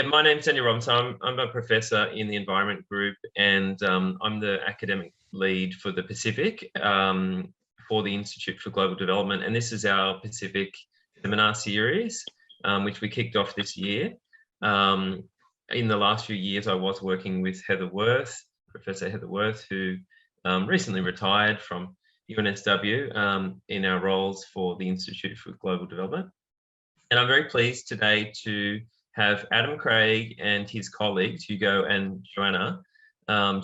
my name's Daniel Robinson. I'm a professor in the environment group, and I'm the academic lead for the Pacific for the Institute for Global Development. And this is our Pacific seminar series, which we kicked off this year. In the last few years, I was working with Professor Heather Worth, who recently retired from UNSW in our roles for the Institute for Global Development. And I'm very pleased today to have Adam Craig and his colleagues, Hugo and Joanna,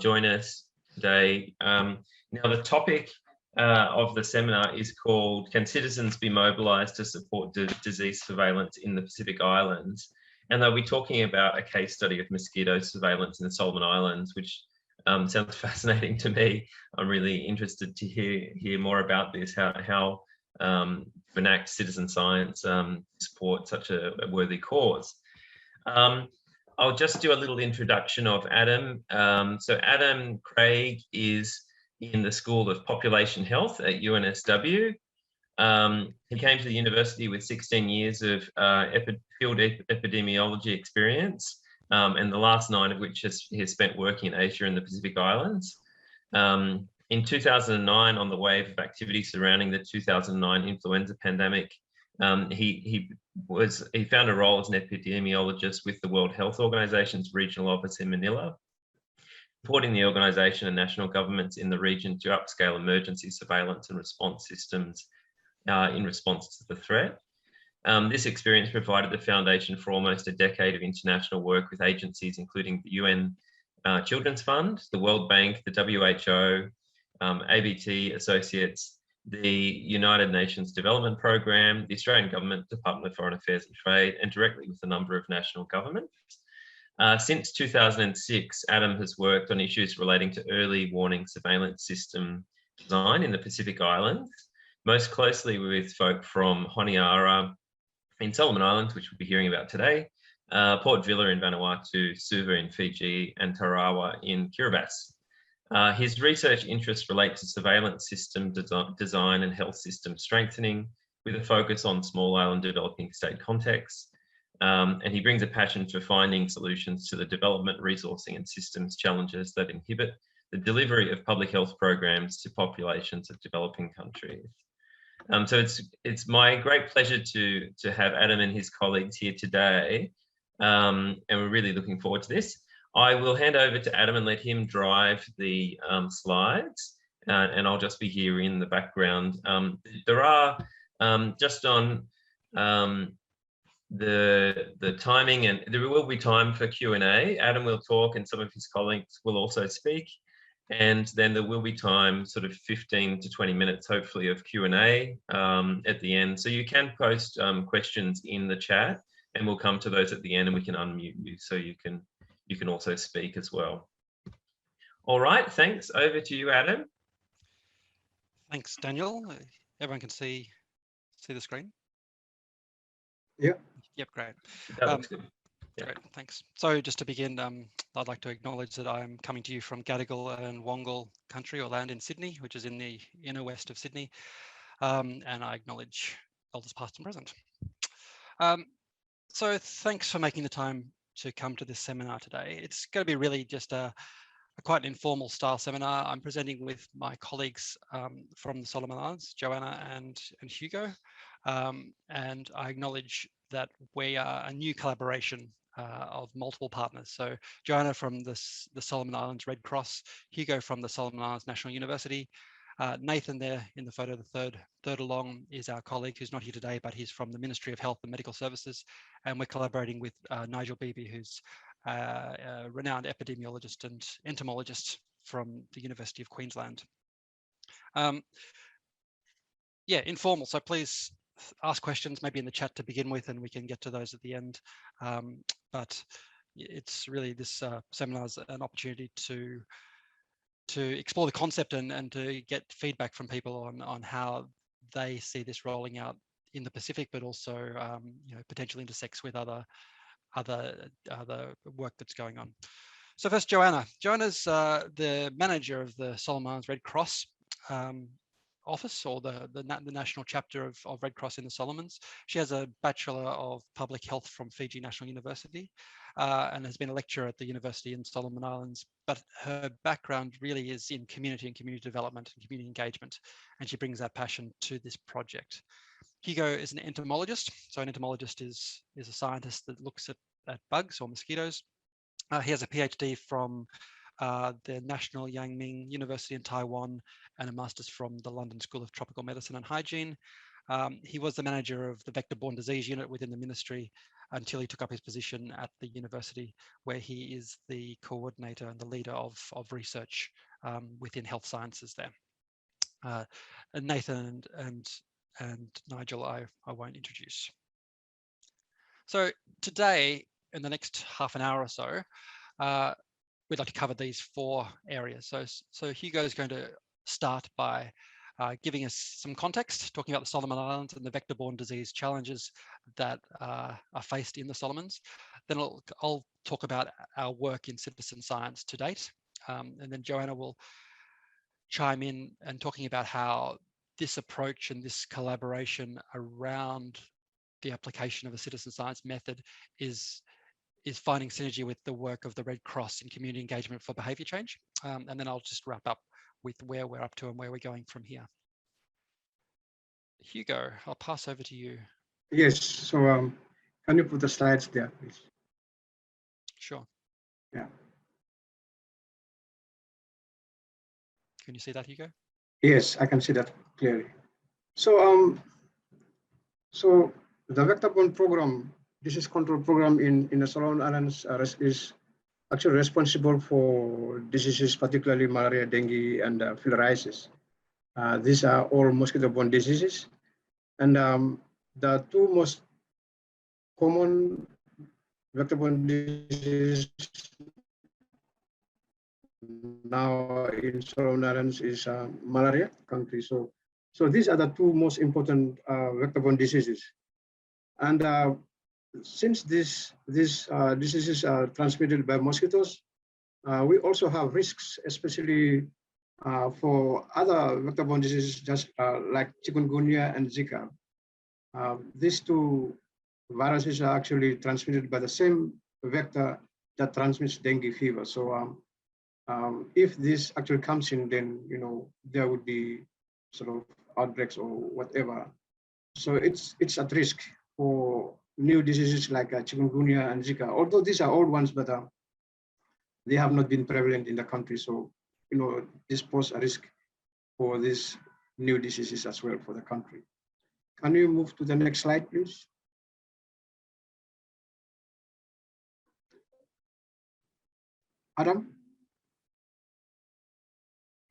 join us today. Now, the topic of the seminar is called, Can Citizens Be Mobilised to Support Disease Surveillance in the Pacific Islands? And they'll be talking about a case study of mosquito surveillance in the Solomon Islands, which sounds fascinating to me. I'm really interested to hear more about this, how enact citizen science support such a worthy cause. I'll just do a little introduction of Adam. So Adam Craig is in the School of Population Health at UNSW. He came to the university with 16 years of field epidemiology experience, and the last 9 of which he has spent working in Asia and the Pacific Islands. In 2009, on the wave of activity surrounding the 2009 influenza pandemic, he found a role as an epidemiologist with the World Health Organization's regional office in Manila, supporting the organization and national governments in the region to upscale emergency surveillance and response systems in response to the threat. This experience provided the foundation for almost a decade of international work with agencies including the UN Children's Fund, the World Bank, the WHO, ABT Associates, the United Nations Development Programme, the Australian Government, Department of Foreign Affairs and Trade, and directly with a number of national governments. Since 2006, Adam has worked on issues relating to early warning surveillance system design in the Pacific Islands, most closely with folk from Honiara in Solomon Islands, which we'll be hearing about today, Port Vila in Vanuatu, Suva in Fiji, and Tarawa in Kiribati. His research interests relate to surveillance system design and health system strengthening, with a focus on small island developing state contexts. And he brings a passion for finding solutions to the development, resourcing and systems challenges that inhibit the delivery of public health programs to populations of developing countries. So it's my great pleasure to have Adam and his colleagues here today, and we're really looking forward to this. I will hand over to Adam and let him drive the slides, and I'll just be here in the background. There are, just on the timing, and there will be time for Q&A. Adam will talk and some of his colleagues will also speak. And then there will be time, sort of 15 to 20 minutes, hopefully, of Q&A at the end. So you can post questions in the chat, and we'll come to those at the end, and we can unmute you so you can also speak as well. All right, thanks. Over to you, Adam. Thanks, Daniel. Everyone can see the screen? Yep. Yep, great. That looks good. Yeah. Great, thanks. So just to begin, I'd like to acknowledge that I'm coming to you from Gadigal and Wongal country or land in Sydney, which is in the inner west of Sydney. And I acknowledge elders past and present. So thanks for making the time to come to this seminar today. It's going to be really just a quite an informal style seminar. I'm presenting with my colleagues from the Solomon Islands, Joanna and Hugo. And I acknowledge that we are a new collaboration of multiple partners. So Joanna from the Solomon Islands Red Cross, Hugo from the Solomon Islands National University, Nathan there in the photo, the third along is our colleague who's not here today, but he's from the Ministry of Health and Medical Services. And we're collaborating with Nigel Beebe, who's a renowned epidemiologist and entomologist from the University of Queensland. Yeah, informal, so please ask questions maybe in the chat to begin with, and we can get to those at the end. But it's really, this seminar is an opportunity to explore the concept and to get feedback from people on how they see this rolling out in the Pacific, but also potentially intersects with other work that's going on. So first, Joanna. Joanna's the manager of the Solomon Islands Red Cross. office, or the national chapter of Red Cross in the Solomons. She has a Bachelor of Public Health from Fiji National University, and has been a lecturer at the university in Solomon Islands. But her background really is in community and community development and community engagement, and she brings that passion to this project. Hugo is an entomologist. So an entomologist is a scientist that looks at bugs or mosquitoes. He has a PhD from the National Yang Ming University in Taiwan and a master's from the London School of Tropical Medicine and Hygiene. He was the manager of the Vectorborne disease unit within the ministry until he took up his position at the university, where he is the coordinator and the leader of research within health sciences there. And Nathan and Nigel, I won't introduce. So today, in the next half an hour or so, we'd like to cover these 4 areas. So Hugo is going to start by giving us some context, talking about the Solomon Islands and the vector-borne disease challenges that are faced in the Solomons. Then I'll talk about our work in citizen science to date. And then Joanna will chime in and talking about how this approach and this collaboration around the application of a citizen science method is finding synergy with the work of the Red Cross in community engagement for behaviour change. And then I'll just wrap up with where we're up to and where we're going from here. Hugo, I'll pass over to you. Yes. So can you put the slides there, please? Sure. Yeah. Can you see that, Hugo? Yes, I can see that clearly. So so the Vectorborne program, disease control program in the Solomon Islands is actually responsible for diseases, particularly malaria, dengue, and filariasis. These are all mosquito-borne diseases. And the 2 most common vector-borne diseases now in Solomon Islands is malaria country. So these are the 2 most important vector-borne diseases. And since these diseases are transmitted by mosquitoes, we also have risks, especially for other vector-borne diseases, just like chikungunya and Zika. These 2 viruses are actually transmitted by the same vector that transmits dengue fever. So if this actually comes in, then there would be sort of outbreaks or whatever. So it's at risk for new diseases like chikungunya and Zika. Although these are old ones, but they have not been prevalent in the country. So this poses a risk for these new diseases as well for the country. Can you move to the next slide, please? Adam?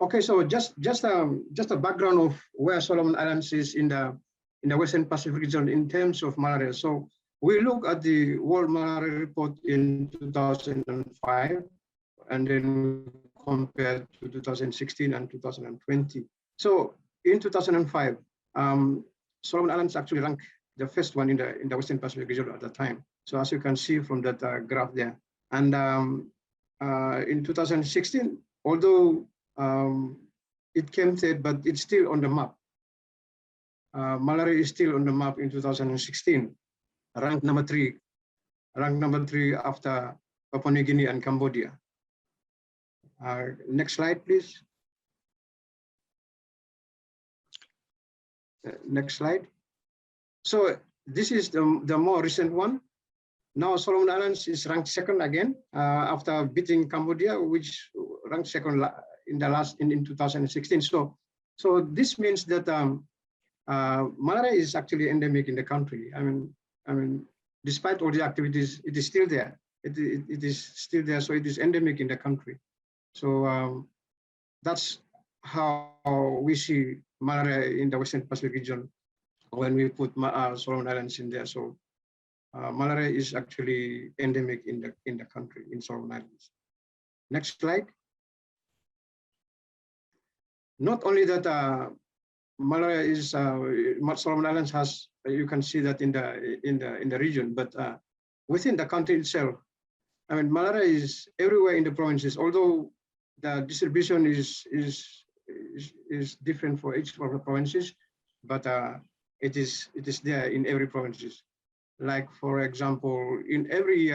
Okay, so just a background of where Solomon Islands is in the Western Pacific region in terms of malaria. So we look at the World Malaria Report in 2005, and then compared to 2016 and 2020. So in 2005, Solomon Islands actually ranked the first one in the Western Pacific region at the time. So as you can see from that graph there. And in 2016, although it came third, but it's still on the map. Malaria is still on the map in 2016, ranked number 3 after Papua New Guinea and Cambodia. Next slide, please. Next slide. So this is the more recent one. Now Solomon Islands is ranked 2nd again after beating Cambodia, which ranked 2nd in 2016. So this means that malaria is actually endemic in the country. I mean, despite all the activities, it is still there. It is still there. So it is endemic in the country. So that's how we see malaria in the Western Pacific region when we put Solomon Islands in there. So malaria is actually endemic in the country, in Solomon Islands. Next slide. Not only that malaria is Solomon Islands has, you can see that in the region, but within the country itself, I mean, malaria is everywhere in the provinces, although the distribution is is different for each of the provinces, but it is there in every provinces. Like for example, in every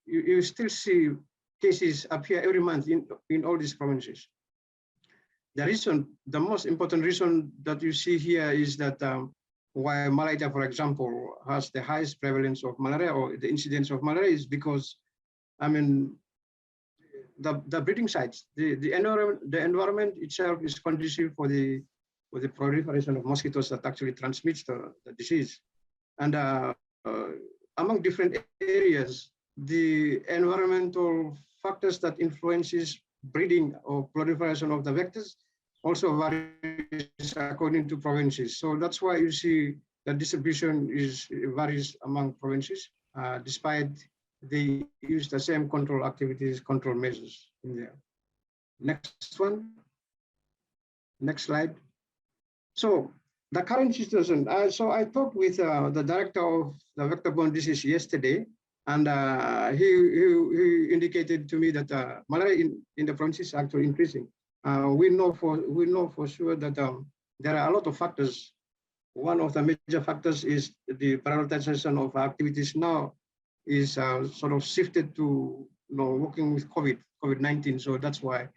you still see cases appear every month in all these provinces. The most important reason that you see here is that why Malaria, for example, has the highest prevalence of malaria or the incidence of malaria is because, I mean, the breeding sites, the environment itself is conducive for the proliferation of mosquitoes that actually transmits the disease. And among different areas, the environmental factors that influences breeding or proliferation of the vectors also varies according to provinces. So that's why you see the distribution varies among provinces, despite they use the same control activities, control measures in there. Next one. Next slide. So the current situation. So I talked with the director of the Vectorborne disease yesterday, and he indicated to me that malaria in the province is actually increasing. We know for sure that there are a lot of factors. One of the major factors is the prioritization of activities now is sort of shifted to working with COVID-19. So that's why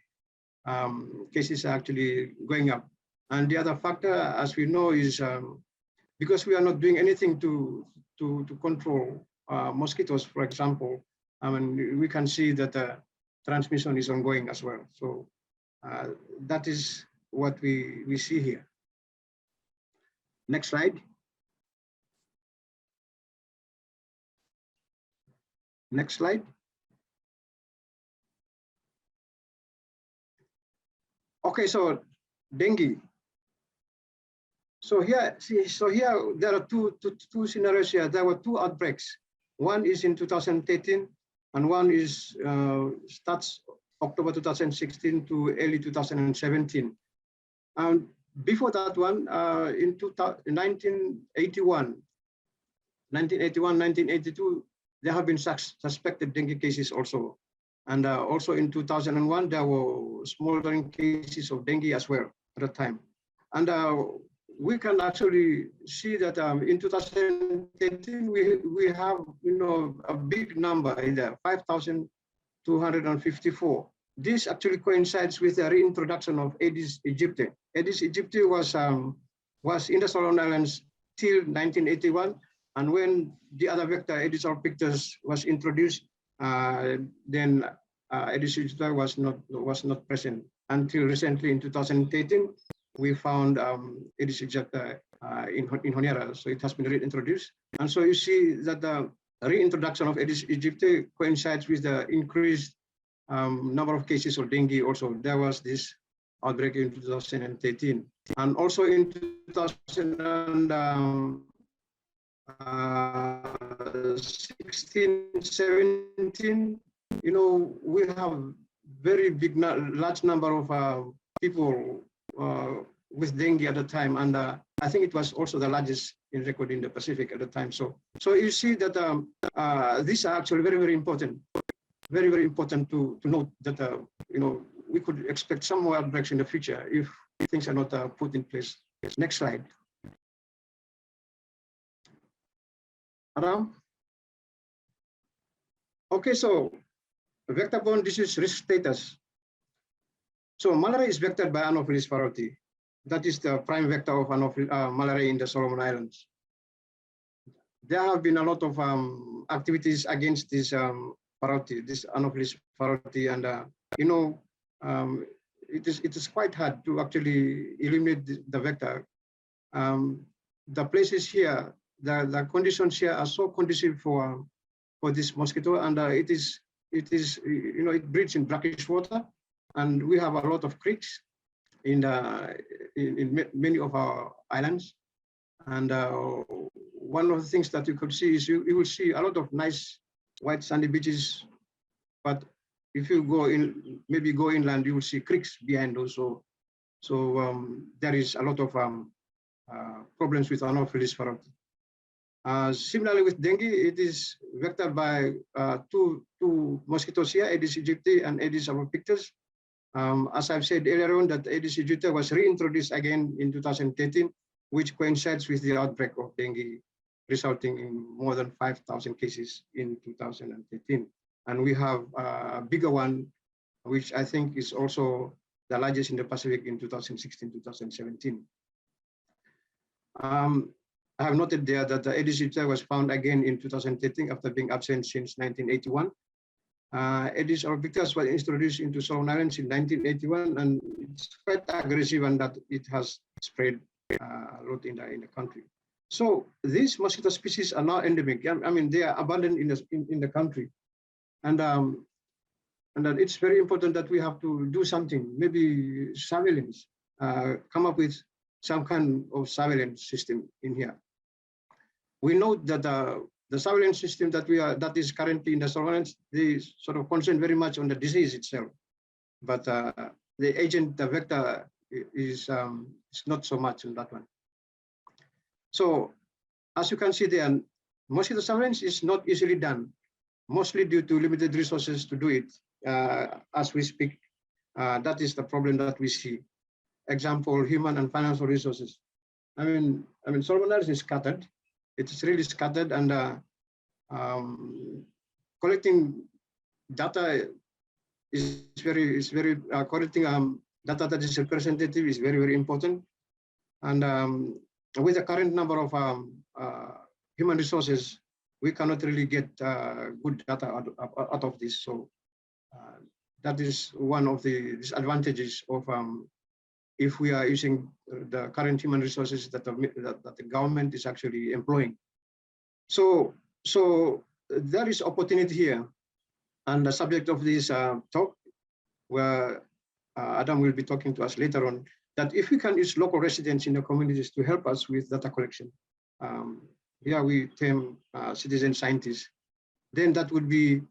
cases are actually going up. And the other factor, as we know, is because we are not doing anything to control mosquitoes, for example. I mean, we can see that transmission is ongoing as well. So that is what we see here. Next slide. Next slide. Okay, so dengue. So here there are two scenarios here. There were two outbreaks. One is in 2013, and one is starts October 2016 to early 2017. And before that one, in 1981, 1982, there have been suspected dengue cases also. And also in 2001, there were smoldering cases of dengue as well at the time. And we can actually see that in 2013, we have a big number in there, 5,254. This actually coincides with the reintroduction of Aedes aegypti. Aedes aegypti was in the Solomon Islands till 1981, and when the other vector, Aedes albopictus, was introduced, then Aedes aegypti was not present until recently in 2013. We found Aedes aegypti in Honiara, so it has been reintroduced. And so you see that the reintroduction of Aedes aegypti coincides with the increased number of cases of dengue. Also, there was this outbreak in 2013, and also in 2016, 17. We have very large number of people with dengue at the time, and I think it was also the largest in record in the Pacific at the time. So you see that these are actually very, very important, very, very important to note that we could expect some more outbreaks in the future if things are not put in place. Next slide. Adam. Okay, so vector-borne disease risk status. So malaria is vectored by Anopheles paroti. That is the prime vector of malaria in the Solomon Islands. There have been a lot of activities against this paroti, this Anopheles paroti, and it is quite hard to actually eliminate the vector. The places here, the conditions here are so conducive for this mosquito, and it breeds in brackish water, and we have a lot of creeks in many of our islands. And one of the things that you could see is you will see a lot of nice white sandy beaches, but if you go inland, you will see creeks behind also. So there is a lot of problems with Anopheles paroti. Similarly with dengue, it is vectored by two mosquitoes here, Aedes aegypti and Aedes albopictus. As I've said earlier on, that Aedes aegypti was reintroduced again in 2013, which coincides with the outbreak of dengue, resulting in more than 5,000 cases in 2013. And we have a bigger one, which I think is also the largest in the Pacific in 2016, 2017. I have noted there that the Aedes aegypti was found again in 2013 after being absent since 1981. Aedes albicans was introduced into Solomon Islands in 1981, and it's quite aggressive, and that it has spread a lot in the country. So these mosquito species are now endemic. I mean, they are abundant in the country, and that it's very important that we have to do something. Maybe surveillance, come up with some kind of surveillance system in here. We know that the surveillance system that is currently in the surveillance, they sort of concentrate very much on the disease itself, but the agent, the vector, is not so much on that one. So, as you can see there, mosquito surveillance is not easily done, mostly due to limited resources to do it. As we speak, that is the problem that we see. Example, human and financial resources. I mean, Solomon Islands is scattered. It's really scattered, and collecting data is very collecting data that is representative is very important. And with the current number of human resources, we cannot really get good data out of this. So that is one of the disadvantages of if we are using the current human resources that the government is actually employing. So there is opportunity here, and the subject of this talk, where Adam will be talking to us later on, that if we can use local residents in the communities to help us with data collection, here we term citizen scientists, then that would be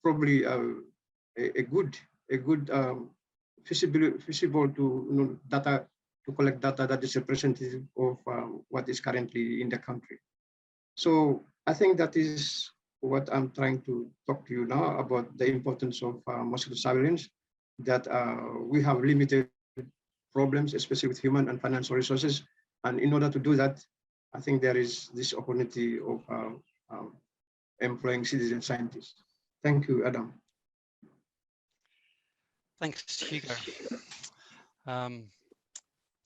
probably a good feasible to data, to collect data that is representative of what is currently in the country. So I think that is what I'm trying to talk to you now about, the importance of mosquito surveillance, that we have limited problems, especially with human and financial resources. And in order to do that, I think there is this opportunity of employing citizen scientists. Thank you, Adam. Thanks, Hugo.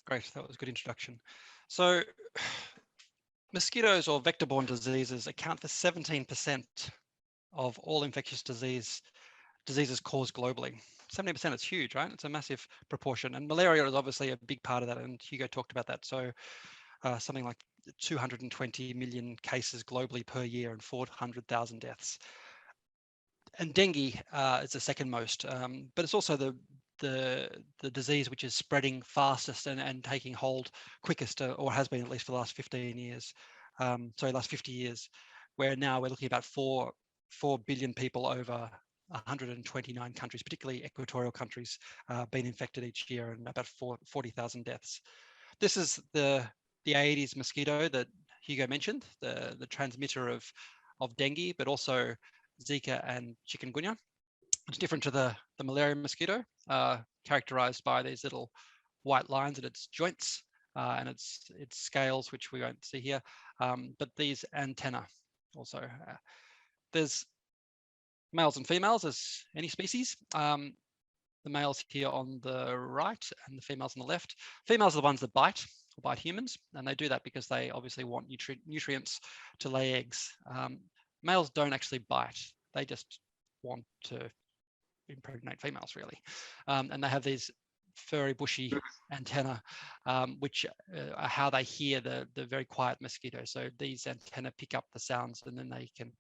Great, that was a good introduction. So mosquitoes or vector-borne diseases account for 17% of all infectious diseases caused globally. 70% is huge, right? It's a massive proportion. And malaria is obviously a big part of that, and Hugo talked about that. So something like 220 million cases globally per year and 400,000 deaths. And dengue is the second most, but it's also the disease which is spreading fastest and taking hold quickest, or has been at least for the last 15 years. Last 50 years, where now we're looking at about 4 billion people over 129 countries, particularly equatorial countries, being infected each year, and about 40,000 deaths. This is the Aedes mosquito that Hugo mentioned, the transmitter of dengue, but also Zika and chikungunya. It's different to the malaria mosquito, characterized by these little white lines at its joints and its scales, which we won't see here, but these antennae also. There's males and females as any species. The males here on the right and the females on the left. Females are the ones that bite humans, and they do that because they obviously want nutrients to lay eggs. Males don't actually bite, they just want to impregnate females, really. And they have these furry, bushy antennae, which are how they hear the very quiet mosquito. So these antennae pick up the sounds, and then they can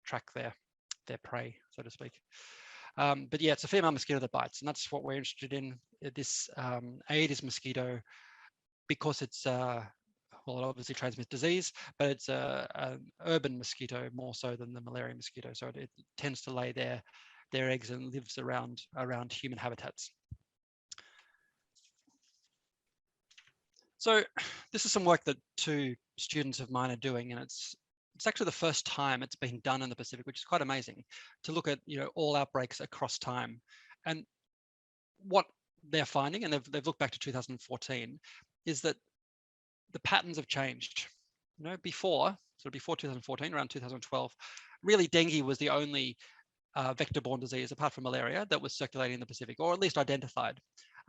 track their prey, so to speak. But yeah, it's a female mosquito that bites, and that's what we're interested in, this Aedes mosquito, because it's well, it obviously transmits disease, but it's an urban mosquito more so than the malaria mosquito. So it tends to lay their eggs and lives around human habitats. So this is some work that 2 students of mine are doing, and it's actually the first time it's been done in the Pacific, which is quite amazing, to look at all outbreaks across time. And what they're finding, and they've looked back to 2014, is that the patterns have changed. You know, before 2014, around 2012, really dengue was the only vector-borne disease, apart from malaria, that was circulating in the Pacific, or at least identified.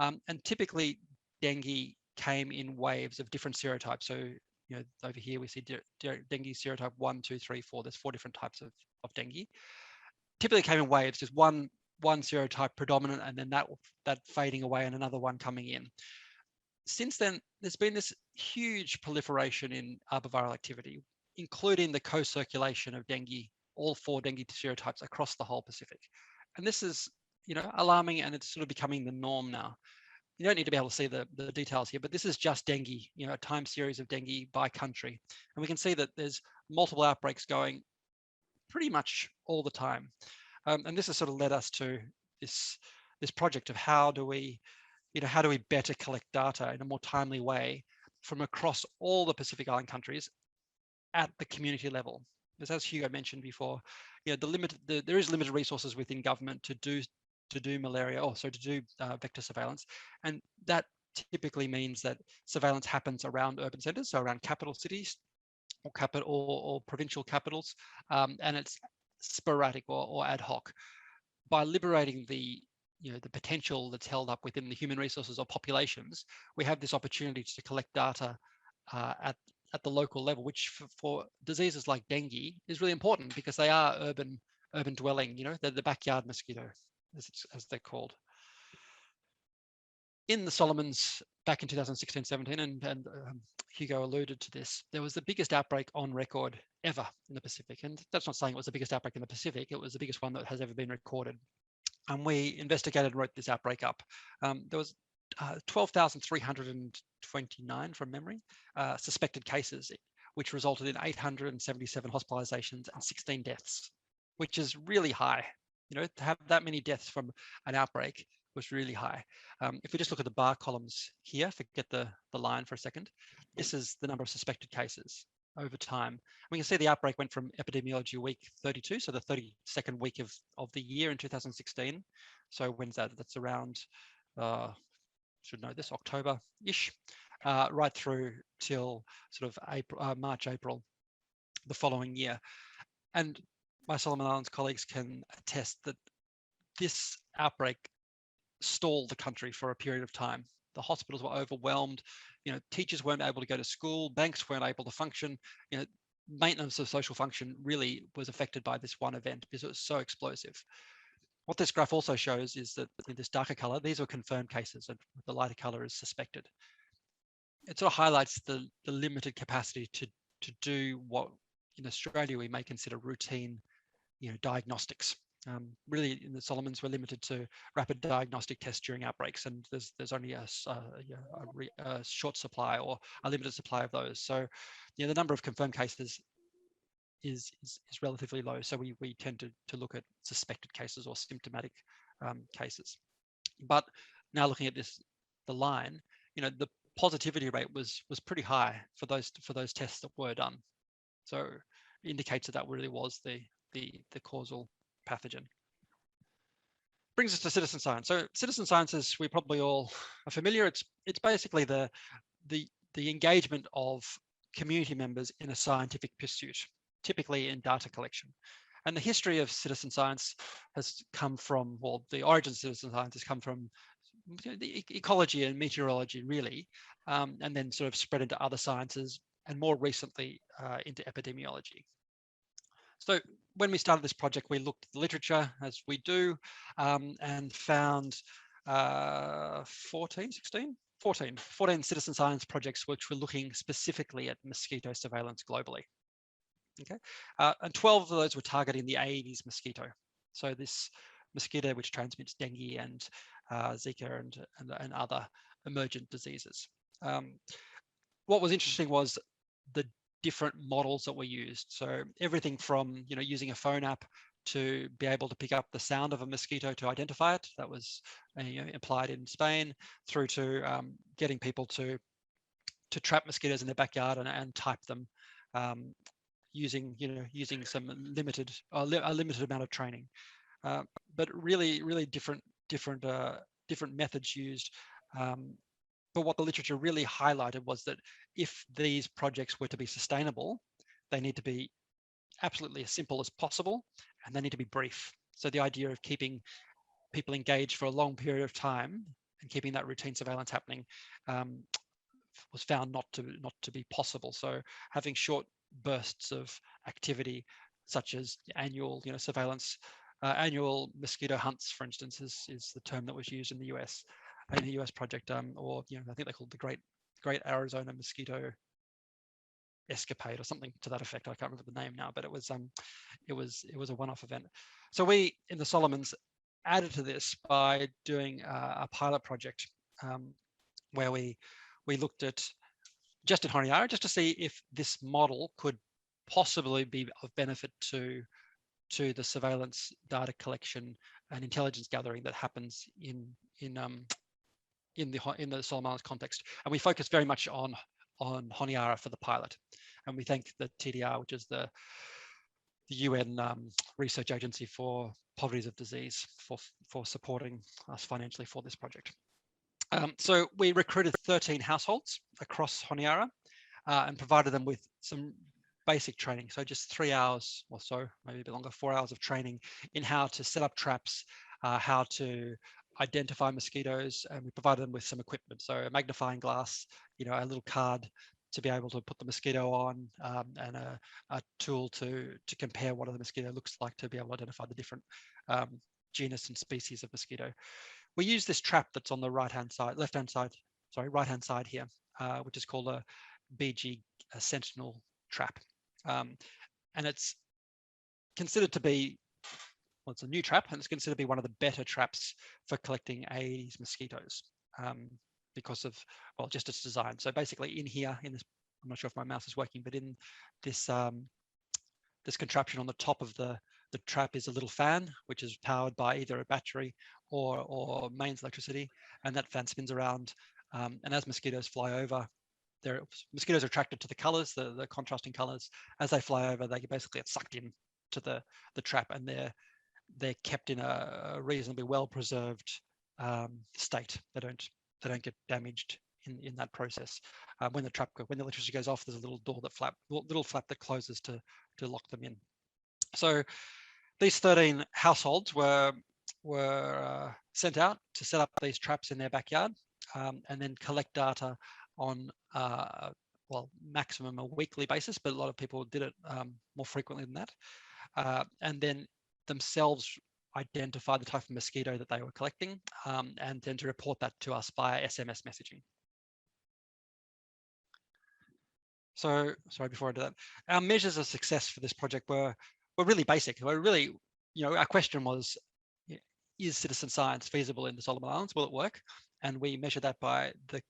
And typically, dengue came in waves of different serotypes. So, you know, over here we see dengue serotype 1, 2, 3, 4. There's 4 different types of dengue. Typically came in waves, just one serotype predominant, and then that fading away and another one coming in. Since then, there's been this huge proliferation in arboviral activity, including the co-circulation of dengue, all 4 dengue serotypes across the whole Pacific. And this is, you know, alarming, and it's sort of becoming the norm now. You don't need to be able to see the details here, but this is just dengue, you know, a time series of dengue by country. And we can see that there's multiple outbreaks going pretty much all the time. And this has sort of led us to this project of how do we better collect data in a more timely way from across all the Pacific Island countries at the community level. Because as Hugo mentioned before, you know, there is limited resources within government to do malaria, to do vector surveillance, and that typically means that surveillance happens around urban centres, so around capital cities or provincial capitals, and it's sporadic or ad hoc. By liberating the potential that's held up within the human resources or populations, we have this opportunity to collect data at the local level, which for diseases like dengue is really important because they are urban dwelling. You know, they're the backyard mosquito, as they're called. In the Solomons back in 2016-17, and Hugo alluded to this, there was the biggest outbreak on record ever in the Pacific. And that's not saying it was the biggest outbreak in the Pacific, it was the biggest one that has ever been recorded. And we investigated and wrote this outbreak up. There was 12,329 from memory, suspected cases, which resulted in 877 hospitalizations and 16 deaths, which is really high. You know, to have that many deaths from an outbreak was really high. If we just look at the bar columns here, forget the line for a second, this is the number of suspected cases over time. We can see the outbreak went from epidemiology week 32, so the 32nd week of the year in 2016. So when's that? That's around, should know this, October-ish, right through till sort of April, March, April, the following year. And my Solomon Islands colleagues can attest that this outbreak stalled the country for a period of time. The hospitals were overwhelmed. You know, teachers weren't able to go to school. Banks weren't able to function. You know, maintenance of social function really was affected by this one event because it was so explosive. What this graph also shows is that in this darker color, these are confirmed cases, and the lighter color is suspected. It sort of highlights the limited capacity to do what in Australia we may consider routine, you know, diagnostics. Really, in the Solomons, we're limited to rapid diagnostic tests during outbreaks, and there's only a short supply or a limited supply of those. So, you know, the number of confirmed cases is relatively low. So we tend to look at suspected cases or symptomatic cases. But now looking at the line, you know, the positivity rate was pretty high for those tests that were done. So it indicates that really was the causal pathogen. Brings us to citizen science. So citizen science, as we probably all are familiar, it's basically the engagement of community members in a scientific pursuit, typically in data collection. And the history of citizen science has come from, well, the origin of citizen science has come from the ecology and meteorology, really, and then sort of spread into other sciences, and more recently into epidemiology. So when we started this project, we looked at the literature, as we do, and found 14 citizen science projects which were looking specifically at mosquito surveillance globally. Okay, and 12 of those were targeting the Aedes mosquito. So this mosquito which transmits dengue and Zika and other emergent diseases. What was interesting was the different models that were used. So everything from, you know, using a phone app to be able to pick up the sound of a mosquito to identify it, that was applied in Spain, through to getting people to trap mosquitoes in their backyard and type them using some a limited amount of training. But really different different methods used. But what the literature really highlighted was that if these projects were to be sustainable, they need to be absolutely as simple as possible, and they need to be brief. So the idea of keeping people engaged for a long period of time and keeping that routine surveillance happening was found not to be possible. So having short bursts of activity, such as annual, surveillance, annual mosquito hunts, for instance, is the term that was used in the US project, or I think they called the Great Arizona Mosquito Escapade or something to that effect. I can't remember the name now, but it was a one-off event. So we in the Solomons added to this by doing a pilot project where we looked at just in Honiara, just to see if this model could possibly be of benefit to the surveillance data collection and intelligence gathering that happens in the Solomons context. And we focused very much on Honiara for the pilot. And we thank the TDR, which is the UN research agency for poverty of disease, for supporting us financially for this project. So we recruited 13 households across Honiara and provided them with some basic training. So just 3 hours or so, maybe a bit longer, 4 hours of training in how to set up traps, how to identify mosquitoes, and we provided them with some equipment. So a magnifying glass, a little card to be able to put the mosquito on, and a tool to compare what the mosquito looks like to be able to identify the different genus and species of mosquito. We use this trap that's on the right-hand side here, which is called a BG Sentinel trap. And it's considered to be, well, it's a new trap, and it's considered to be one of the better traps for collecting Aedes mosquitoes because of, well, just its design. So basically in here, in this, I'm not sure if my mouse is working, but in this this contraption on the top of the trap is a little fan, which is powered by either a battery or mains electricity, and that fan spins around. And as mosquitoes fly over, mosquitoes are attracted to the colors, the contrasting colors. As they fly over, they basically get sucked in to the trap, and they're kept in a reasonably well preserved state. They don't get damaged in that process. When the electricity goes off, there's a little flap that closes to lock them in. So these 13 households were sent out to set up these traps in their backyard, and then collect data on well, maximum a weekly basis, but a lot of people did it more frequently than that, and then themselves identify the type of mosquito that they were collecting, and then to report that to us via SMS messaging. So, sorry, before I do that, our measures of success for this project were really basic. We're really, our question was, is citizen science feasible in the Solomon Islands? Will it work? And we measure that by the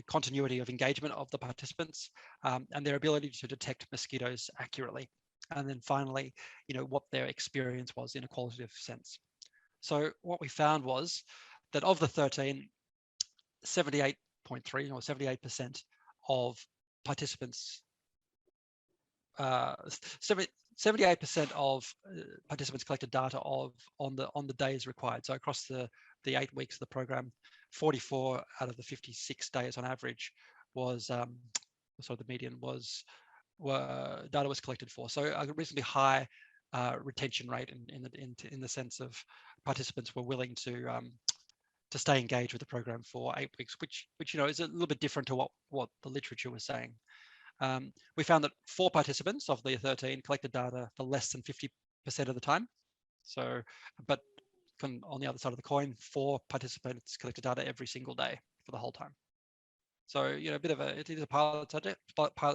continuity of engagement of the participants, and their ability to detect mosquitoes accurately. And then finally, what their experience was in a qualitative sense. So what we found was that of the 13, 78.3 or 78% of participants, 78% of participants collected data on the days required. So across the 8 weeks of the program, 44 out of the 56 days on average was, so the median data was collected for. So a reasonably high retention rate in the sense of participants were willing to stay engaged with the program for 8 weeks, which is a little bit different to what the literature was saying. We found that 4 participants of the 13 collected data for less than 50% of the time. So, but on the other side of the coin, 4 participants collected data every single day for the whole time. So, it is a pilot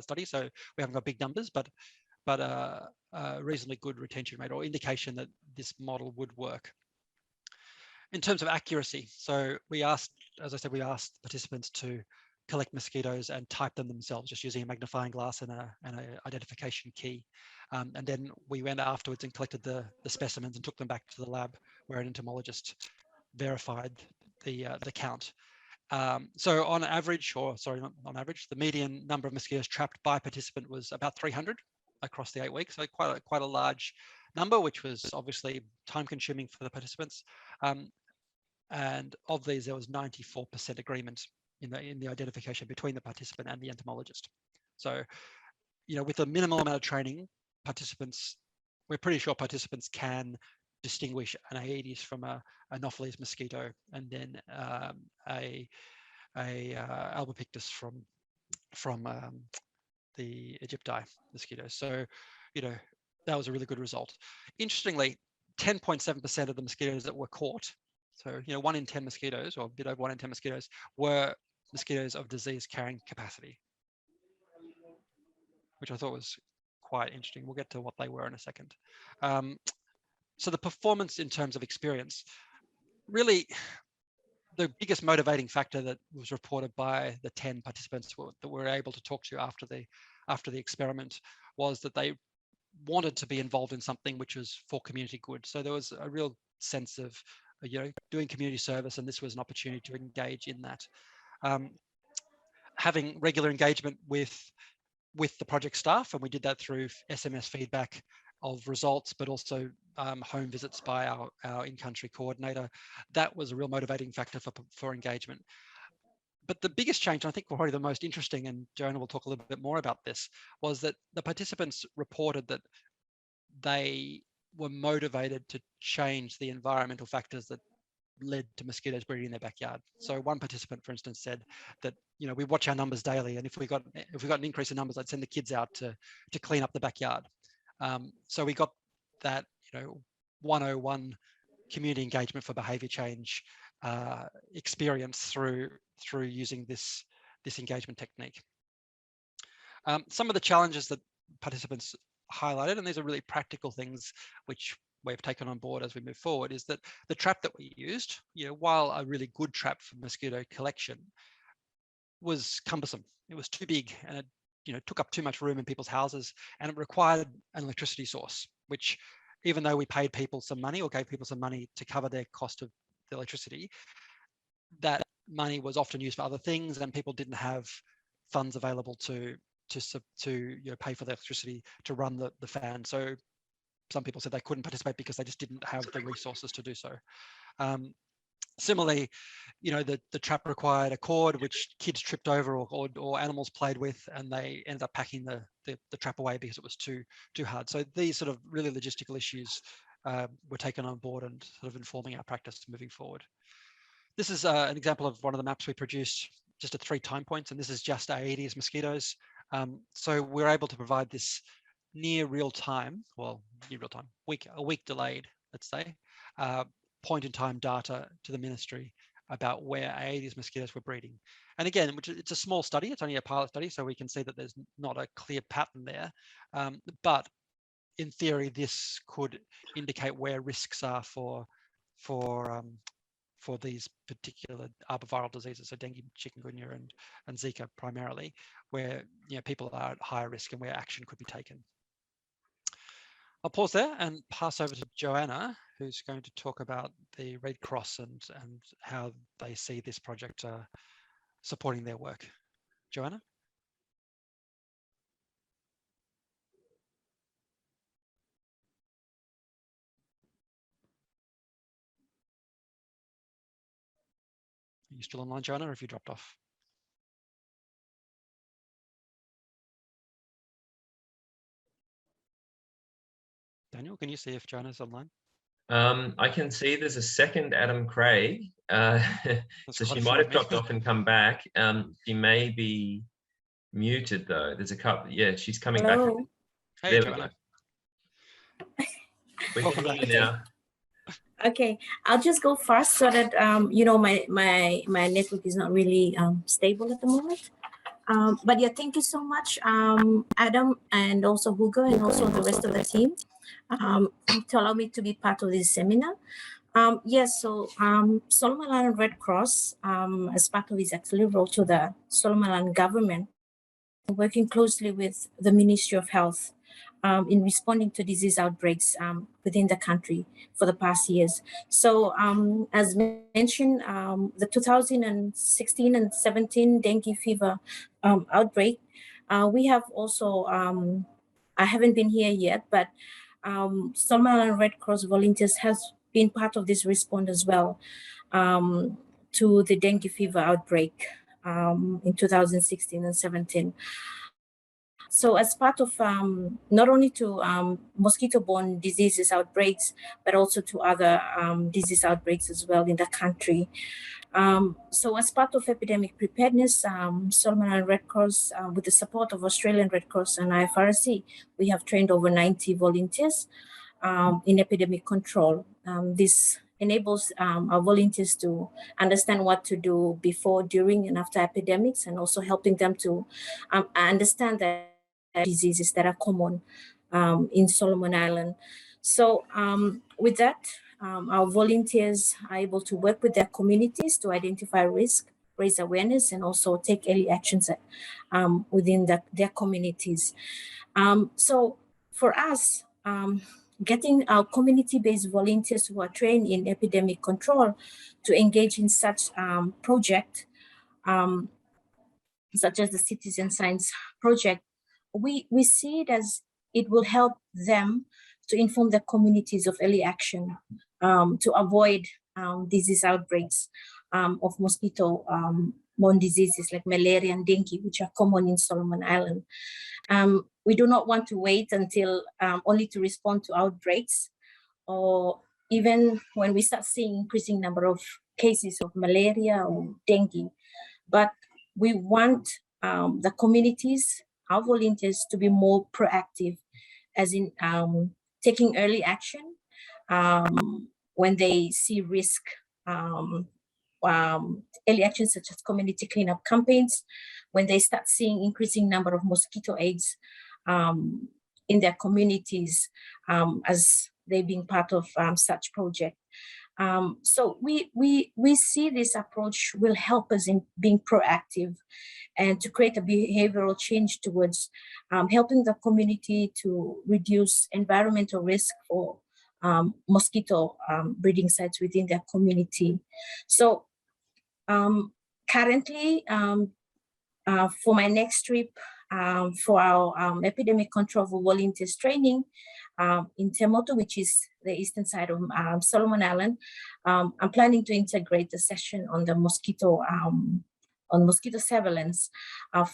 study, so we haven't got big numbers, but a reasonably good retention rate, or indication that this model would work. In terms of accuracy, so we asked, as I said, we asked participants to collect mosquitoes and type them themselves, just using a magnifying glass and an identification key. And then we went afterwards and collected the specimens and took them back to the lab, where an entomologist verified the count. So on average, not on average, the median number of mosquitoes trapped by participant was about 300 across the 8 weeks. So quite a large number, which was obviously time consuming for the participants. And of these, there was 94% agreement in the identification between the participant and the entomologist. So, with a minimal amount of training, we're pretty sure participants can distinguish an Aedes from a Anopheles mosquito, and then a albopictus from the Egypti mosquitoes. So, that was a really good result. Interestingly, 10.7% of the mosquitoes that were caught, so 1 in 10 mosquitoes, or a bit over 1 in 10 mosquitoes, were mosquitoes of disease carrying capacity, which I thought was quite interesting. We'll get to what they were in a second. So the performance in terms of experience, really the biggest motivating factor that was reported by the 10 participants that we were able to talk to after the experiment was that they wanted to be involved in something which was for community good. So there was a real sense of doing community service, and this was an opportunity to engage in that. Having regular engagement with the project staff, and we did that through SMS feedback of results, but also home visits by our in-country coordinator. That was a real motivating factor for engagement. But the biggest change, I think probably the most interesting, and Joanna will talk a little bit more about this, was that the participants reported that they were motivated to change the environmental factors that led to mosquitoes breeding in their backyard. So one participant, for instance, said that we watch our numbers daily, and if we got an increase in numbers, I'd send the kids out to clean up the backyard. So we got that 101 community engagement for behaviour change experience through using this engagement technique. Some of the challenges that participants highlighted, and these are really practical things which we've taken on board as we move forward, is that the trap that we used, while a really good trap for mosquito collection, was cumbersome. It was too big, and it took up too much room in people's houses, and it required an electricity source, which, even though we paid people some money or gave people some money to cover their cost of the electricity, that money was often used for other things, and people didn't have funds available to pay for the electricity to run the fan. So some people said they couldn't participate because they just didn't have the resources to do so. Similarly, the trap required a cord which kids tripped over or animals played with, and they ended up packing the trap away because it was too hard. So these sort of really logistical issues were taken on board and sort of informing our practice moving forward. This is an example of one of the maps we produced just at 3 time points, and this is just Aedes mosquitoes. So we're able to provide this near real time, a week delayed, let's say, point in time data to the ministry about where Aedes mosquitoes were breeding. And again, it's a small study, it's only a pilot study, so we can see that there's not a clear pattern there. But in theory, this could indicate where risks are for these particular arboviral diseases, so dengue, chikungunya, and Zika primarily, where people are at higher risk and where action could be taken. I'll pause there and pass over to Joanna, who's going to talk about the Red Cross and how they see this project supporting their work. Joanna? Are you still online, Joanna, or have you dropped off? Daniel, can you see if Joanna's online? I can see there's a second Adam Craig. So she might have dropped off and come back. She may be muted though. There's a couple. Yeah, she's coming back. Hey, there Joanna. We go. We can hear you now. Okay, I'll just go first so that my network is not really stable at the moment. But yeah, thank you so much, Adam, and also Hugo, and also the rest of the team, to allow me to be part of this seminar. Yes, so Solomon Island Red Cross, as part of its actually wrote to the Solomon Island government, working closely with the Ministry of Health in responding to disease outbreaks within the country for the past years. So as mentioned, the 2016 and 17 dengue fever outbreak, we have also, I haven't been here yet, but Solomon Island Red Cross volunteers been part of this response as well to the dengue fever outbreak in 2016 and 17. So as part of not only to mosquito-borne diseases outbreaks, but also to other disease outbreaks as well in the country. So as part of epidemic preparedness, Solomon Island Red Cross, with the support of Australian Red Cross and IFRC, we have trained over 90 volunteers in epidemic control. This enables our volunteers to understand what to do before, during, and after epidemics, and also helping them to understand that diseases that are common in Solomon Island. So with that, our volunteers are able to work with their communities to identify risk, raise awareness, and also take early actions within their communities. So for us, getting our community-based volunteers who are trained in epidemic control to engage in such project, such as the Citizen Science Project, we see it as it will help them to inform their communities of early action to avoid disease outbreaks of mosquito-borne diseases like malaria and dengue, which are common in Solomon Island. We do not want to wait until only to respond to outbreaks, or even when we start seeing increasing number of cases of malaria or dengue, but we want the communities, our volunteers, to be more proactive, as in taking early action when they see risk, early actions such as community cleanup campaigns, when they start seeing increasing number of mosquito eggs in their communities as they being part of such project. So we see this approach will help us in being proactive and to create a behavioral change towards helping the community to reduce environmental risk for mosquito breeding sites within their community. So currently, for my next trip, for our epidemic control for volunteers training in Temoto, which is the eastern side of Solomon Island, I'm planning to integrate a session on the mosquito surveillance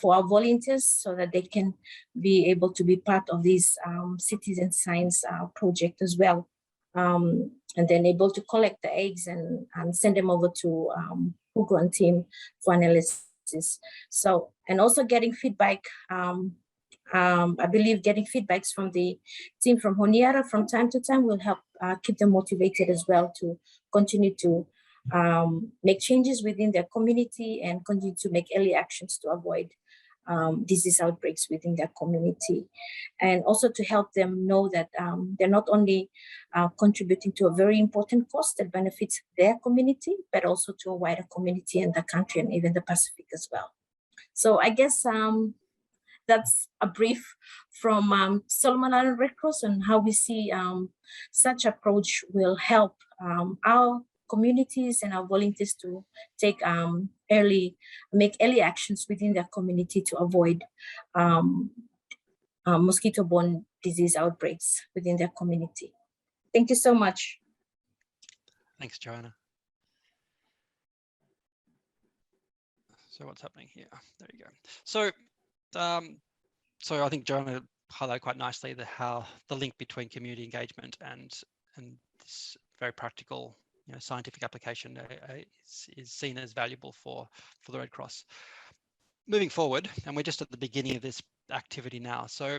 for our volunteers, so that they can be able to be part of this citizen science project as well, and then able to collect the eggs and send them over to Hugo and team for analysis. So, and also getting feedback, I believe getting feedbacks from the team from Honiara from time to time will help keep them motivated as well to continue to make changes within their community and continue to make early actions to avoid disease outbreaks within their community. And also to help them know that they're not only contributing to a very important cause that benefits their community, but also to a wider community in the country and even the Pacific as well. So I guess that's a brief from Solomon Island Red Cross on how we see such approach will help our communities and our volunteers to take make early actions within their community to avoid mosquito-borne disease outbreaks within their community. Thank you so much. Thanks, Joanna. So what's happening here? There you go. So, so I think Joanna highlighted quite nicely how the link between community engagement and this very practical, scientific application is seen as valuable for the Red Cross. Moving forward, and we're just at the beginning of this activity now. So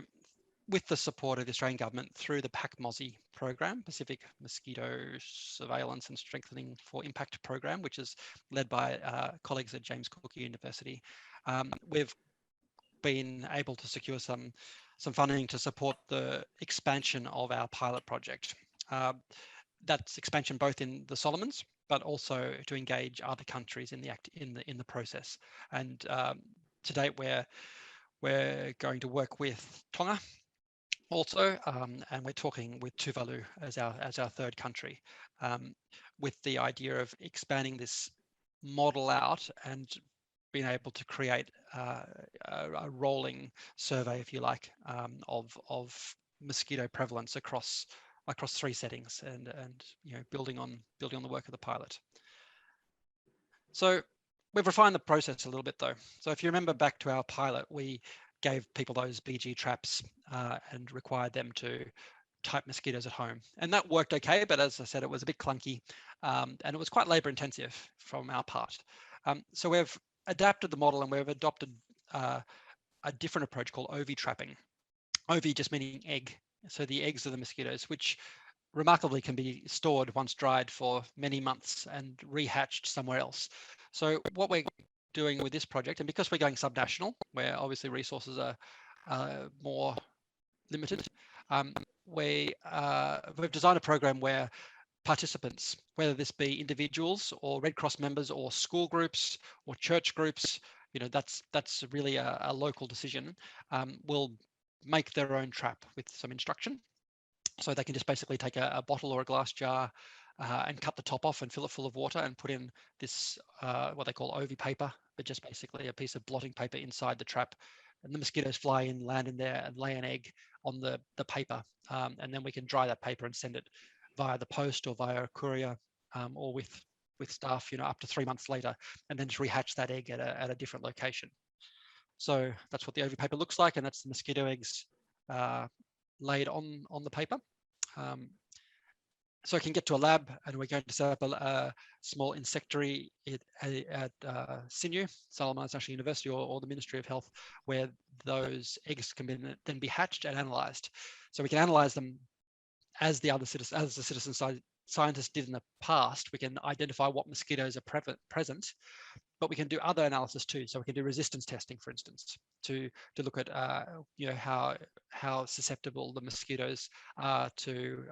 with the support of the Australian government through the PAC-MOSI program, Pacific Mosquito Surveillance and Strengthening for Impact program, which is led by colleagues at James Cook University, we've been able to secure some funding to support the expansion of our pilot project. That's expansion both in the Solomons, but also to engage other countries in the process. And to date, we're going to work with Tonga also, and we're talking with Tuvalu as our third country, with the idea of expanding this model out and being able to create a rolling survey, if you like, of mosquito prevalence across across 3 settings, and building on the work of the pilot. So we've refined the process a little bit though. So if you remember back to our pilot, we gave people those BG traps and required them to type mosquitoes at home, and that worked okay. But as I said, it was a bit clunky, and it was quite labor intensive from our part. So we've adapted the model, and we've adopted a different approach called OV trapping. OV just meaning egg. So the eggs of the mosquitoes, which remarkably can be stored once dried for many months and rehatched somewhere else. So what we're doing with this project, and because we're going subnational, where obviously resources are more limited, we've designed a program where participants, whether this be individuals or Red Cross members or school groups or church groups, that's really a local decision, will make their own trap with some instruction. So they can just basically take a bottle or a glass jar and cut the top off and fill it full of water and put in this, what they call OV paper, but just basically a piece of blotting paper inside the trap. And the mosquitoes fly in, land in there, and lay an egg on the paper. And then we can dry that paper and send it via the post or via a courier, or with staff, up to 3 months later, and then just rehatch that egg at a different location. So that's what the OV paper looks like, and that's the mosquito eggs laid on the paper. So I can get to a lab, and we're going to set up a small insectary at SINU, Solomon National University, or the Ministry of Health, where those eggs can then be hatched and analysed. So we can analyse them as the citizen scientists did in the past. We can identify what mosquitoes are present, but we can do other analysis too. So we can do resistance testing, for instance, to look at how susceptible the mosquitoes are to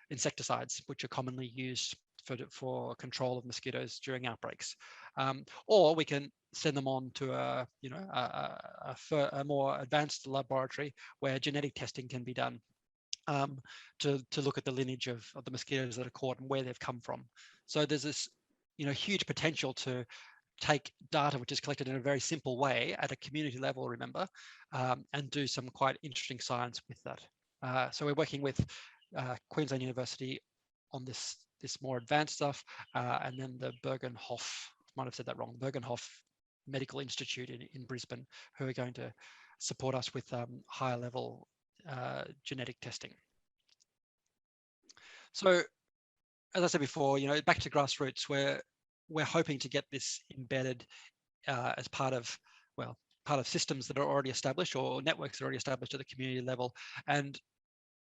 insecticides, which are commonly used for control of mosquitoes during outbreaks. Or we can send them on to a more advanced laboratory where genetic testing can be done, to look at the lineage of the mosquitoes that are caught and where they've come from. So there's this huge potential to take data which is collected in a very simple way at a community level, remember, and do some quite interesting science with that. So we're working with Queensland University on this more advanced stuff, and then the Bergenhof, might have said that wrong, Bergenhof Medical Institute in Brisbane, who are going to support us with higher level genetic testing. So, as I said before, back to grassroots, we're hoping to get this embedded as part of systems that are already established or networks that are already established at the community level. And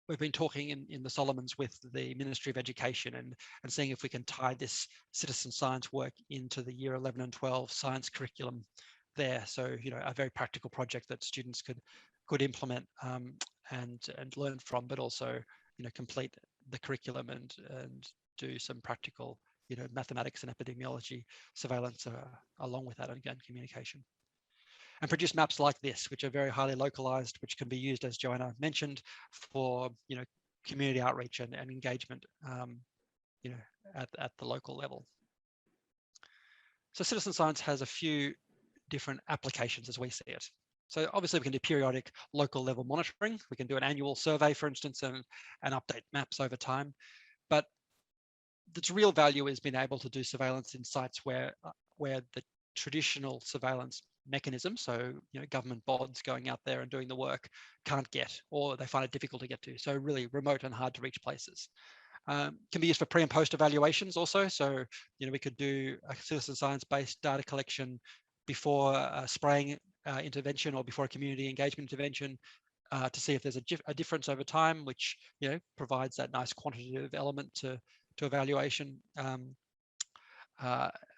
we've been talking in the Solomons with the Ministry of Education and seeing if we can tie this citizen science work into the year 11 and 12 science curriculum there. So, a very practical project that students could implement and learn from, but also, complete the curriculum and do some practical, mathematics and epidemiology surveillance along with that, and again, communication. And produce maps like this, which are very highly localized, which can be used, as Joanna mentioned, for community outreach and engagement, at the local level. So citizen science has a few different applications as we see it. So obviously we can do periodic local level monitoring. We can do an annual survey, for instance, and update maps over time. But its real value is being able to do surveillance in sites where the traditional surveillance mechanism, so government bods going out there and doing the work, can't get, or they find it difficult to get to. So really remote and hard to reach places. Can be used for pre and post evaluations also. So we could do a citizen science based data collection before a spraying intervention or before a community engagement intervention, to see if there's a difference over time, which provides that nice quantitative element to evaluation. And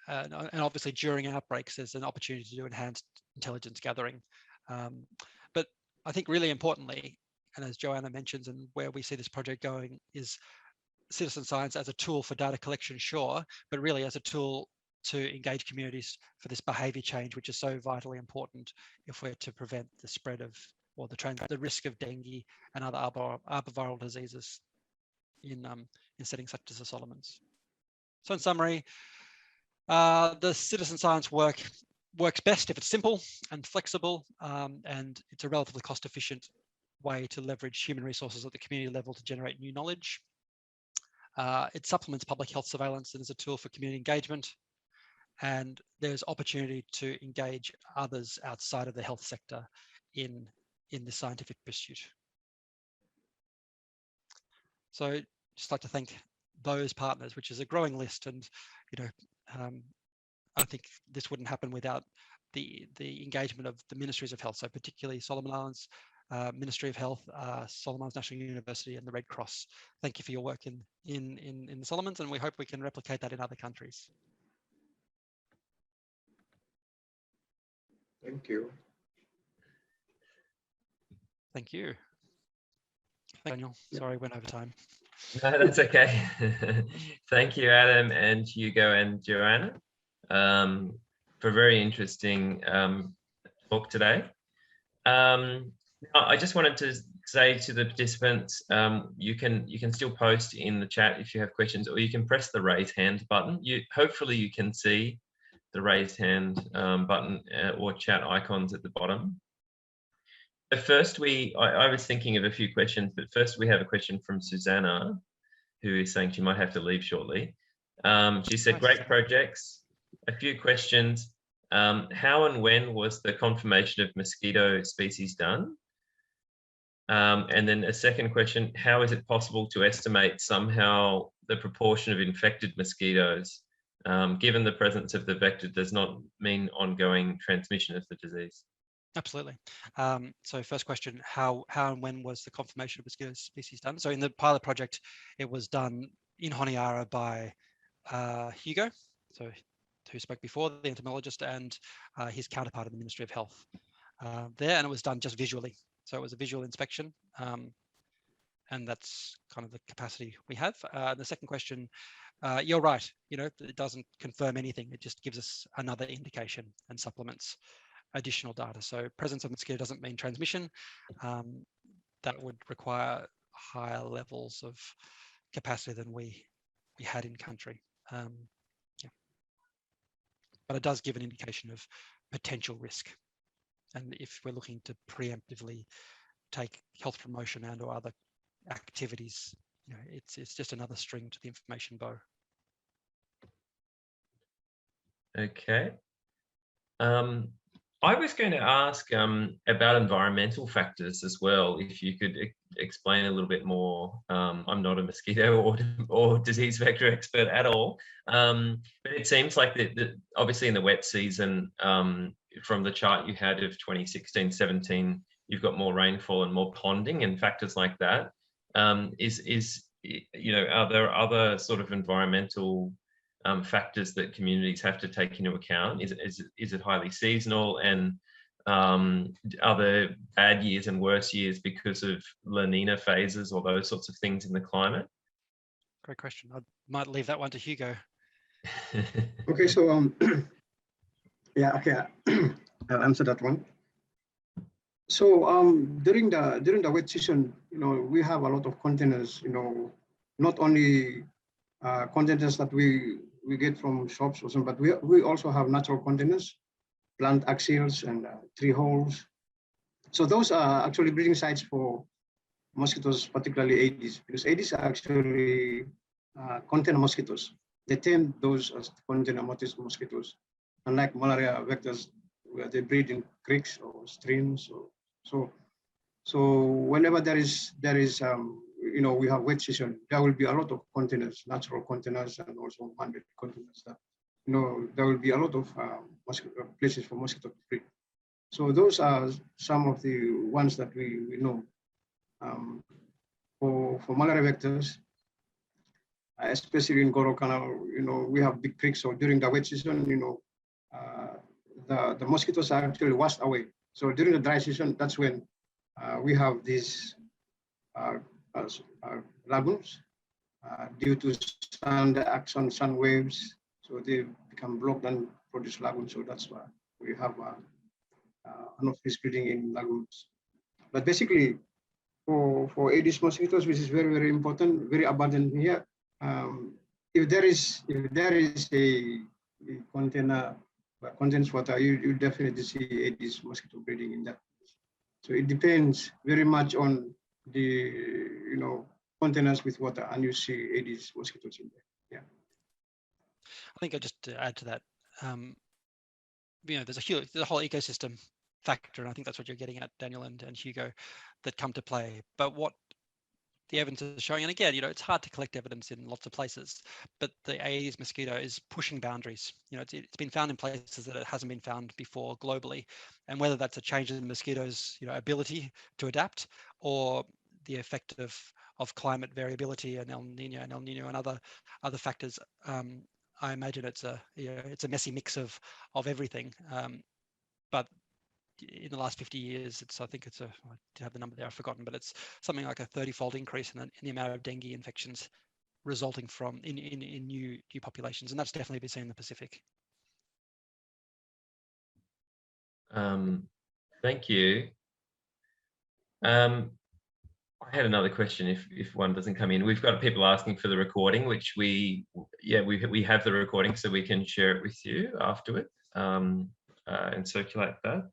obviously during outbreaks, there's an opportunity to do enhanced intelligence gathering. But I think really importantly, and as Joanna mentions, and where we see this project going, is citizen science as a tool for data collection, sure, but really as a tool to engage communities for this behavior change, which is so vitally important if we're to prevent the spread of, or the risk of dengue and other arboviral diseases in settings such as the Solomons. So in summary, the citizen science works best if it's simple and flexible, and it's a relatively cost-efficient way to leverage human resources at the community level to generate new knowledge. It supplements public health surveillance and is a tool for community engagement. And there's opportunity to engage others outside of the health sector in the scientific pursuit. So just like to thank those partners, which is a growing list. And, I think this wouldn't happen without the engagement of the ministries of health. So particularly Solomon Islands Ministry of Health, Solomon Islands National University, and the Red Cross. Thank you for your work in the Solomons, and we hope we can replicate that in other countries. Thank you. Thank you. Daniel, sorry, went over time. No, that's okay. Thank you, Adam and Hugo and Joanna, for a very interesting talk today. I just wanted to say to the participants, you can still post in the chat if you have questions, or you can press the raise hand button. Hopefully you can see the raise hand button or chat icons at the bottom. But first, I was thinking of a few questions, but first we have a question from Susanna, who is saying she might have to leave shortly. She said, great projects, a few questions. How and when was the confirmation of mosquito species done? And then a second question, how is it possible to estimate somehow the proportion of infected mosquitoes, given the presence of the vector does not mean ongoing transmission of the disease? Absolutely. So first question, how and when was the confirmation of mosquito species done? So in the pilot project, it was done in Honiara by Hugo, so who spoke before, the entomologist, and his counterpart in the Ministry of Health there, and it was done just visually. So it was a visual inspection, and that's kind of the capacity we have. The second question, you're right, it doesn't confirm anything. It just gives us another indication and supplements additional data. So presence of mosquito doesn't mean transmission. That would require higher levels of capacity than we had in country. Yeah. But it does give an indication of potential risk. And if we're looking to preemptively take health promotion and or other activities, it's just another string to the information bow. Okay. I was going to ask about environmental factors as well, if you could explain a little bit more. I'm not a mosquito or disease vector expert at all, but it seems like that obviously in the wet season, from the chart you had of 2016-17, you've got more rainfall and more ponding and factors like that. Are there other sort of environmental factors that communities have to take into account? Is it highly seasonal, and are there bad years and worse years because of La Nina phases or those sorts of things in the climate? Great question. I might leave that one to Hugo. Okay, so yeah, okay, I'll answer that one. So during the wet season, we have a lot of containers. Not only containers that we get from shops or something, but we also have natural containers, plant axials and tree holes. So those are actually breeding sites for mosquitoes, particularly Aedes, because Aedes are actually container mosquitoes. They term those as container mosquitoes, unlike malaria vectors, where they breed in creeks or streams. So whenever there is we have wet season, there will be a lot of containers, natural containers, and also man-made containers that, there will be a lot of places for mosquito to breed. So those are some of the ones that we know. For malaria vectors, especially in Goro Canal, we have big creeks. So during the wet season, the mosquitoes are actually washed away. So during the dry season, that's when we have these lagoons due to sun action, sun waves. So they become blocked and produce lagoons. So that's why we have enough fish breeding in lagoons. But basically, for Aedes mosquitoes, which is very, very important, very abundant here, if there is a container that contains water, you definitely see Aedes mosquito breeding in that. So it depends very much on the containers with water, and you see Aedes mosquitoes in there. Yeah. I think just to add to that, there's a whole ecosystem factor, and I think that's what you're getting at, Daniel and Hugo, that come to play. But what the evidence is showing, and again, it's hard to collect evidence in lots of places, but the Aedes mosquito is pushing boundaries. It's been found in places that it hasn't been found before globally, and whether that's a change in the mosquito's ability to adapt, or the effect of climate variability and El Nino and other factors, I imagine it's a messy mix of everything. But in the last 50 years, I think I have the number there, I've forgotten, but it's something like a 30-fold increase in the amount of dengue infections resulting from in new populations, and that's definitely been seen in the Pacific. Thank you. I had another question if one doesn't come in. We've got people asking for the recording, which we have the recording, so we can share it with you afterward and circulate that.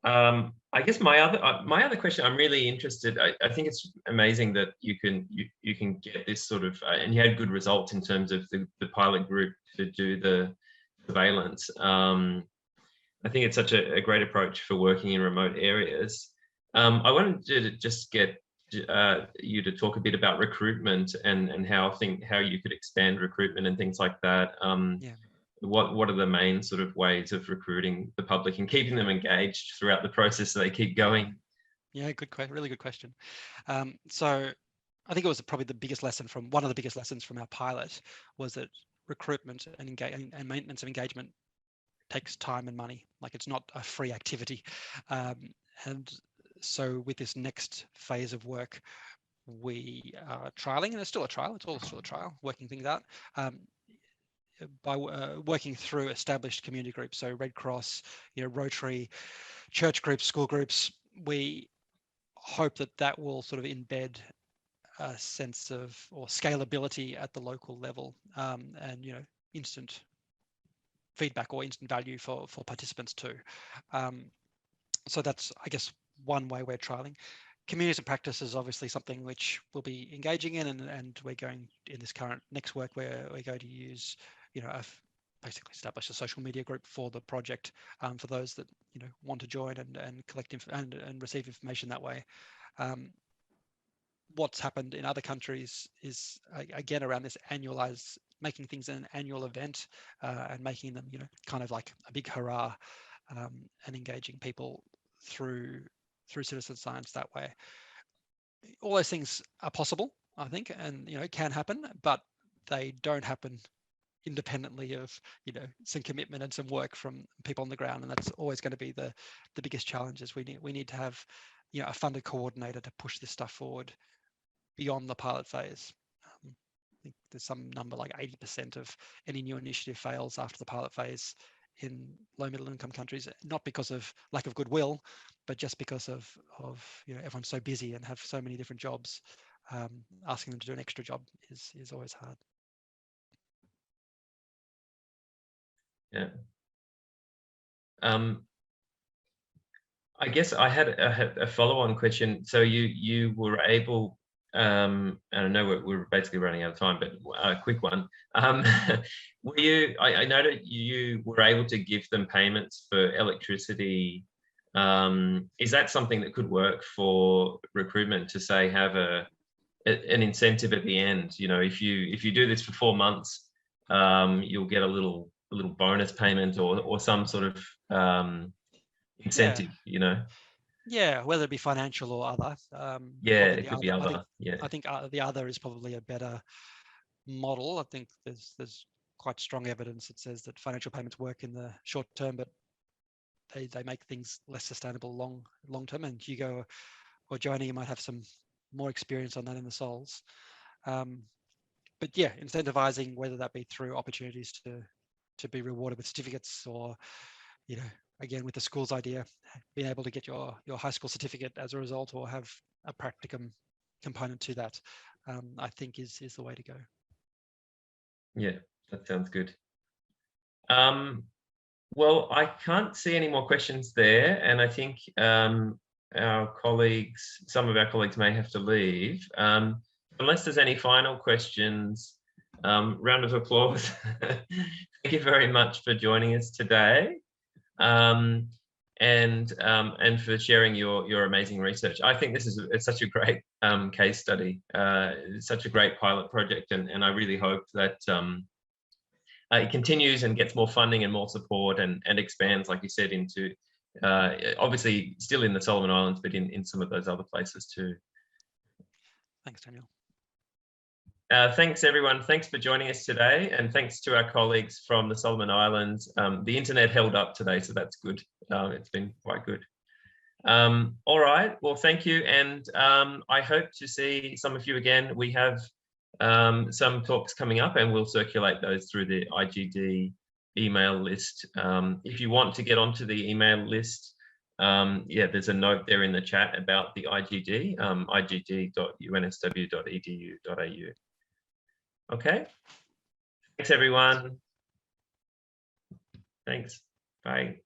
I guess my other question, I'm really interested. I think it's amazing that you can get this sort of and you had good results in terms of the pilot group to do the surveillance. I think it's such a great approach for working in remote areas. I wanted to just get you to talk a bit about recruitment and how you could expand recruitment and things like that. What are the main sort of ways of recruiting the public and keeping them engaged throughout the process so they keep going? Yeah, really good question. So I think it was probably one of the biggest lessons from our pilot was that recruitment and maintenance of engagement takes time and money. Like, it's not a free activity. And so with this next phase of work, we are trialing, and it's still a trial. It's all still a trial, working things out. By working through established community groups, so Red Cross, Rotary, church groups, school groups, we hope that will sort of embed a sense of or scalability at the local level, and instant feedback or instant value for participants too. So that's, I guess, one way we're trialing. Communities and practice is obviously something which we'll be engaging in, and we're going in this current next work where we're going to use basically establish a social media group for the project, for those that want to join and collect and receive information that way. What's happened in other countries is again around this making things an annual event, and making them kind of like a big hurrah, and engaging people through citizen science that way. All those things are possible, I think, and can happen, but they don't happen independently of some commitment and some work from people on the ground, and that's always going to be the biggest challenge. Is we need to have a funded coordinator to push this stuff forward beyond the pilot phase. I think there's some number like 80% of any new initiative fails after the pilot phase in low middle income countries, not because of lack of goodwill, but just because of everyone's so busy and have so many different jobs. Asking them to do an extra job is always hard. Yeah. I guess I had a follow-on question. So you were able, and I know we're basically running out of time, but a quick one. Were you? I know that you were able to give them payments for electricity. Is that something that could work for recruitment, to say have an incentive at the end? If you do this for 4 months, you'll get a little bonus payment or some sort of incentive, Yeah, whether it be financial or other. It could be other. I think the other is probably a better model. I think there's quite strong evidence that says that financial payments work in the short term, but they make things less sustainable long term. And Hugo or Joanna, you might have some more experience on that in the sols. But yeah, incentivizing, whether that be through opportunities to be rewarded with certificates, or again with the school's idea, being able to get your high school certificate as a result, or have a practicum component to that, I think is the way to go. Yeah, that sounds good. Well, I can't see any more questions there, and I think our colleagues, some of our colleagues may have to leave. Unless there's any final questions, round of applause. Thank you very much for joining us today, and for sharing your amazing research. I think this is such a great case study, such a great pilot project, and I really hope that it continues and gets more funding and more support and expands, like you said, into obviously still in the Solomon Islands, but in some of those other places too. Thanks, Daniel. Thanks, everyone. Thanks for joining us today. And thanks to our colleagues from the Solomon Islands. The internet held up today, so that's good. It's been quite good. All right. Well, thank you. And I hope to see some of you again. We have some talks coming up, and we'll circulate those through the IGD email list. If you want to get onto the email list, yeah, there's a note there in the chat about the IGD, igd.unsw.edu.au. Okay. Thanks, everyone. Thanks. Bye.